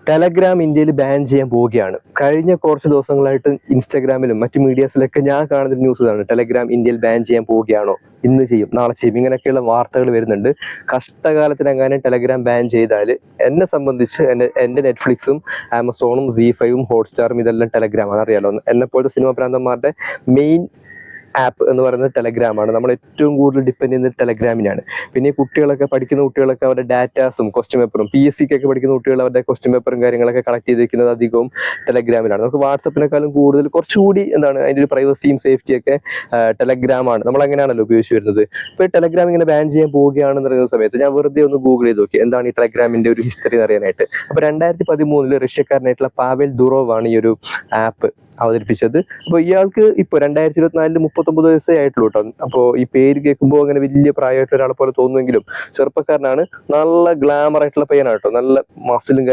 Telegram ഇന്ത്യയിൽ ban ചെയ്യാൻ പോവുകയാണ്. കഴിഞ്ഞ കുറച്ച് ദിവസങ്ങളായിട്ട് ഇൻസ്റ്റാഗ്രാമിലും മറ്റു മീഡിയാസിലൊക്കെ ഞാൻ കാണുന്ന ന്യൂസ് ഇതാണ്: ടെലഗ്രാം ഇന്ത്യയിൽ ബാൻ ചെയ്യാൻ പോവുകയാണോ, ഇന്ന് ചെയ്യും, നാളെ ചെയ്യും, ഇങ്ങനെയൊക്കെയുള്ള വാർത്തകൾ വരുന്നുണ്ട്. കഷ്ടകാലത്തിനെങ്ങാനും ടെലഗ്രാം ബാൻ ചെയ്താൽ എന്നെ സംബന്ധിച്ച് എൻ്റെ നെറ്റ്ഫ്ലിക്സും ആമസോണും ZEE5ഉം ഹോട്ട്സ്റ്റാറും ഇതെല്ലാം ടെലഗ്രാമാണ്. അറിയാലോ, എന്നെപ്പോലത്തെ സിനിമ പ്രാന്തന്മാരുടെ മെയിൻ ആപ്പ് എന്ന് പറയുന്നത് ടെലഗ്രാമാണ്. നമ്മൾ ഏറ്റവും കൂടുതൽ ഡിപ്പെൻഡ് ചെയ്യുന്നത് ടെലഗ്രാമിനാണ്. പിന്നെ ഈ കുട്ടികളൊക്കെ പഠിക്കുന്ന കുട്ടികളൊക്കെ അവരുടെ ഡാറ്റാസും ക്വസ്റ്റ്യൻ പേപ്പറും, PSCക്കൊക്കെ പഠിക്കുന്ന കുട്ടികൾ അവരുടെ ക്വസ്റ്റ്യൻ പേപ്പറും കാര്യങ്ങളൊക്കെ കളക്ട് ചെയ്തിരിക്കുന്നത് അധികവും ടെലഗ്രാമിലാണ്. നമുക്ക് വാട്സപ്പിനെക്കാളും കൂടുതൽ കുറച്ചുകൂടി എന്താണ് അതിൻ്റെ ഒരു പ്രൈവസിയും സേഫ്റ്റിയൊക്കെ ടെലഗ്രാമാണ്. നമ്മൾ അങ്ങനെയാണല്ലോ ഉപയോഗിച്ച് വരുന്നത്. ഇപ്പോൾ ടെലഗ്രാം ഇങ്ങനെ ബാൻ ചെയ്യാൻ പോവുകയാണെന്ന് പറയുന്ന സമയത്ത് ഞാൻ വെറുതെ ഒന്ന് ഗൂഗിൾ ചെയ്ത് നോക്കി എന്താണ് ഈ ടെലഗ്രാമിൻ്റെ ഒരു ഹിസ്റ്ററി എന്ന് അറിയാനായിട്ട്. അപ്പോൾ 2013 റഷ്യക്കാരനായിട്ടുള്ള പാവൽ ദുറോവ് ആണ് ഈ ഒരു ആപ്പ് അവതരിപ്പിച്ചത്. അപ്പോൾ ഇയാൾക്ക് ഇപ്പോൾ 2024 39 വയസ്സേ ആയിട്ടുള്ളൂ കേട്ടോ. അപ്പോൾ ഈ പേര് കേൾക്കുമ്പോൾ അങ്ങനെ വലിയ പ്രായമായിട്ടുള്ള ഒരാളെ പോലെ തോന്നുമെങ്കിലും ചെറുപ്പക്കാരനാണ്. നല്ല ഗ്ലാമർ ആയിട്ടുള്ള പയ്യനാണ് കേട്ടോ. നല്ല മസിലും